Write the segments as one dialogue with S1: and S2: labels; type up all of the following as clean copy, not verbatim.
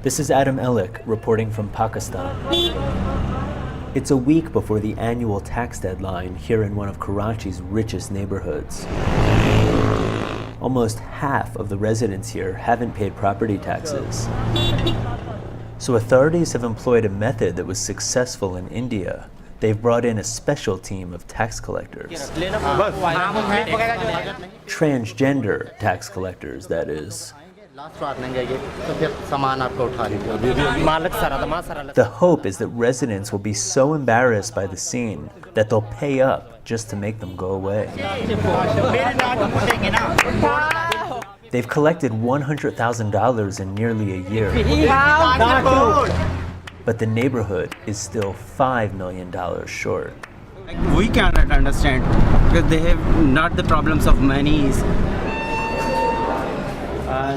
S1: This is Adam Elik reporting from Pakistan. It's a week before the annual tax deadline here in one of Karachi's richest neighborhoods. Almost half of the residents here haven't paid property taxes. So authorities have employed a method that was successful in India. They've brought in a special team of tax collectors. Transgender tax collectors, that is. The hope is that residents will be so embarrassed by the scene that they'll pay up just to make them go away. They've collected $100,000 in nearly a year. But the neighborhood is still $5 million short.
S2: We cannot understand because they have not the problems of monies.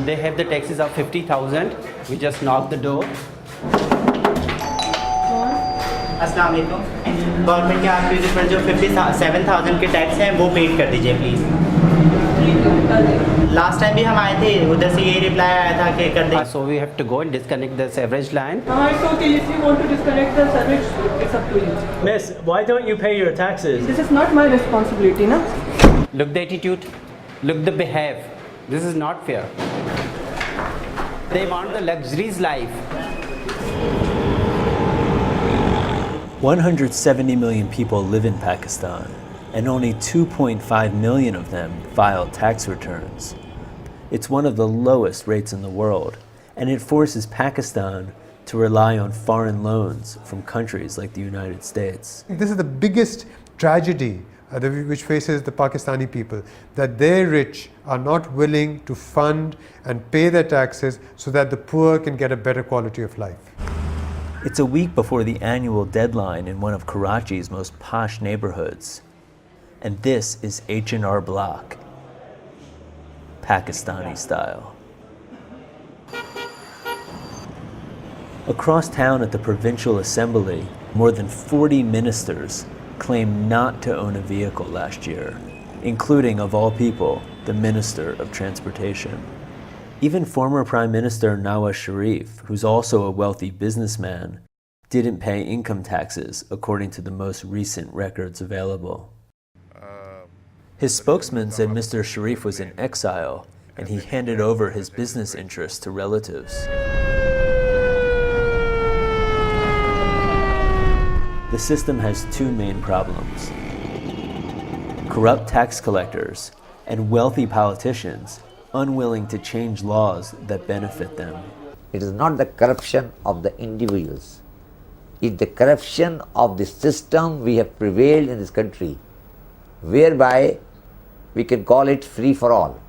S2: They have the taxes of 50,000. We just knock the door.
S3: अस्सलाम वालेकुम government के आपके ऊपर जो 57,000 के tax हैं वो paid कर दीजिए प्लीज लास्ट टाइम भी हम आए थे उधर से ये रिप्लाई आया था कि कर दे
S2: So we have to go and disconnect the sewerage line.
S4: It's okay if you want to disconnect the sewerage, it's up to you.
S1: Miss, why don't you pay your taxes?
S4: This is not my responsibility, na?
S2: Look the attitude, look the behave. This is not fair. They want the luxurious life.
S1: 170 million people live in Pakistan, and only 2.5 million of them file tax returns. It's one of the lowest rates in the world, and it forces Pakistan to rely on foreign loans from countries like the United States.
S5: This is the biggest tragedy which faces the Pakistani people, that their rich are not willing to fund and pay their taxes so that the poor can get a better quality of life.
S1: It's a week before the annual deadline in one of Karachi's most posh neighborhoods. And this is H&R Block, Pakistani style. Across town at the Provincial Assembly, more than 40 ministers claimed not to own a vehicle last year, including, of all people, the Minister of Transportation. Even former Prime Minister Nawaz Sharif, who's also a wealthy businessman, didn't pay income taxes according to the most recent records available. His spokesman said Mr. Sharif was in exile and he handed over his business interests to relatives. The system has two main problems: corrupt tax collectors and wealthy politicians unwilling to change laws that benefit them.
S6: It is not the corruption of the individuals. It's the corruption of the system we have prevailed in this country, whereby we can call it free for all.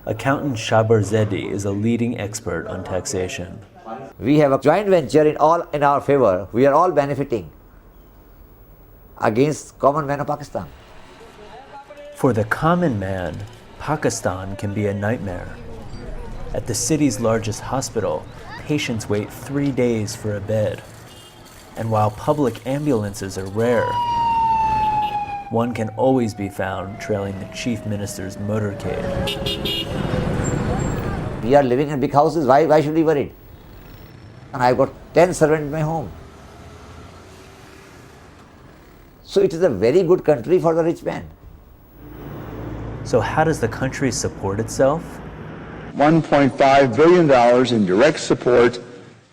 S1: Accountant Shabar Zedi is a leading expert on taxation.
S6: We have a joint venture in our favor. We are all benefiting against common man of Pakistan.
S1: For the common man, Pakistan can be a nightmare. At the city's largest hospital, patients wait 3 days for a bed. And while public ambulances are rare, one can always be found trailing the chief minister's motorcade.
S6: We are living in big houses. Why should we be worried? And I've got 10 servants in my home. So it is a very good country for the rich man.
S1: So how does the country support itself?
S7: $1.5 billion in direct support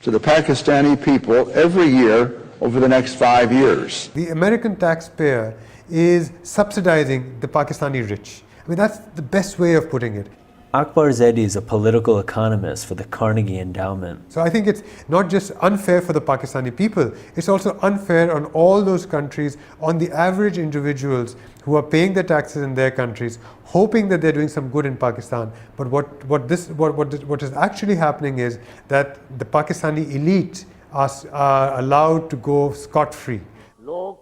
S7: to the Pakistani people every year over the next 5 years.
S5: The American taxpayer is subsidizing the Pakistani rich. I mean, that's the best way of putting it.
S1: Akbar Zedi is a political economist for the Carnegie Endowment.
S5: So I think it's not just unfair for the Pakistani people, it's also unfair on all those countries, on the average individuals who are paying their taxes in their countries, hoping that they're doing some good in Pakistan. But what is actually happening is that the Pakistani elite are allowed to go scot-free.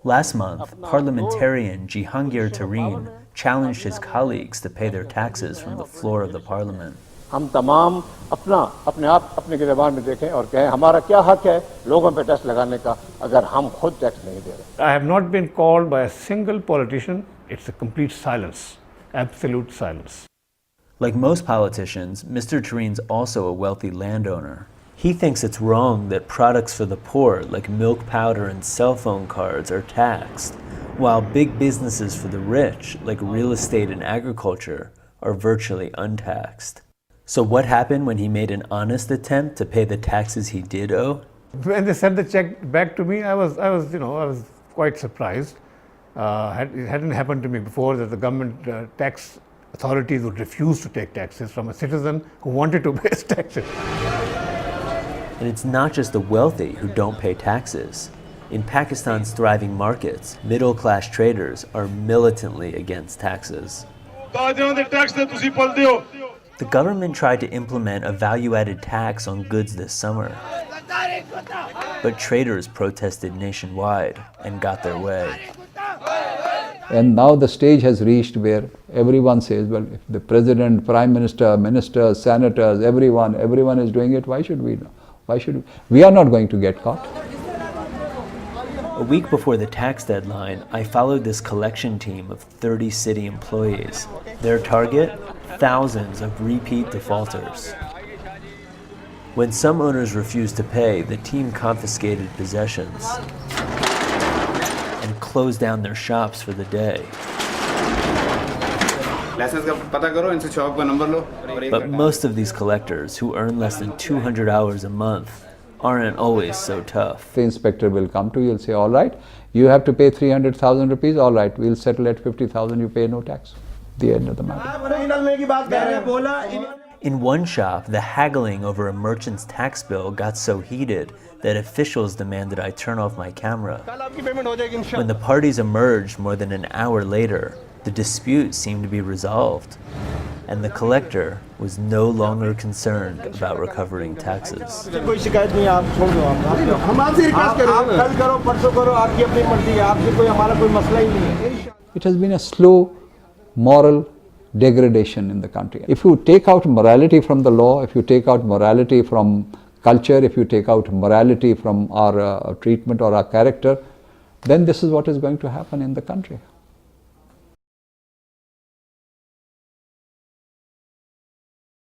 S1: Last month, parliamentarian Jihangir Tareen challenged his colleagues to pay their taxes from the floor of the parliament.
S8: हम तमाम अपने आप अपने गिरबान में देखें और कहें हमारा क्या हक है लोगों पे टैक्स लगाने का अगर हम खुद टैक्स नहीं दे रहे.
S9: I have not been called by a single politician. It's a complete silence, absolute silence.
S1: Like most politicians, Mr. Tareen's also a wealthy landowner. He thinks it's wrong that products for the poor, like milk powder and cell phone cards, are taxed, while big businesses for the rich, like real estate and agriculture, are virtually untaxed. So what happened when he made an honest attempt to pay the taxes he did owe?
S9: When they sent the check back to me, I was quite surprised. It hadn't happened to me before that the government tax authorities would refuse to take taxes from a citizen who wanted to pay his taxes.
S1: And it's not just the wealthy who don't pay taxes. In Pakistan's thriving markets, middle-class traders are militantly against taxes. The government tried to implement a value-added tax on goods this summer, but traders protested nationwide and got their way.
S10: And now the stage has reached where everyone says, well, if the president, prime minister, ministers, senators, everyone is doing it, why should we? Why should we? We are not going to get caught.
S1: A week before the tax deadline, I followed this collection team of 30 city employees. Their target? Thousands of repeat defaulters. When some owners refused to pay, the team confiscated possessions and closed down their shops for the day. But most of these collectors, who earn less than 200 hours a month, aren't always so tough.
S10: The inspector will come to you and say, all right, you have to pay 300,000 rupees, all right, we'll settle at 50,000, you pay no tax. The end of the matter.
S1: In one shop, the haggling over a merchant's tax bill got so heated that officials demanded I turn off my camera. When the parties emerged more than an hour later, the dispute seemed to be resolved, and the collector was no longer concerned about recovering taxes.
S10: It has been a slow moral degradation in the country. If you take out morality from the law, if you take out morality from culture, if you take out morality from our treatment or our character, then this is what is going to happen in the country.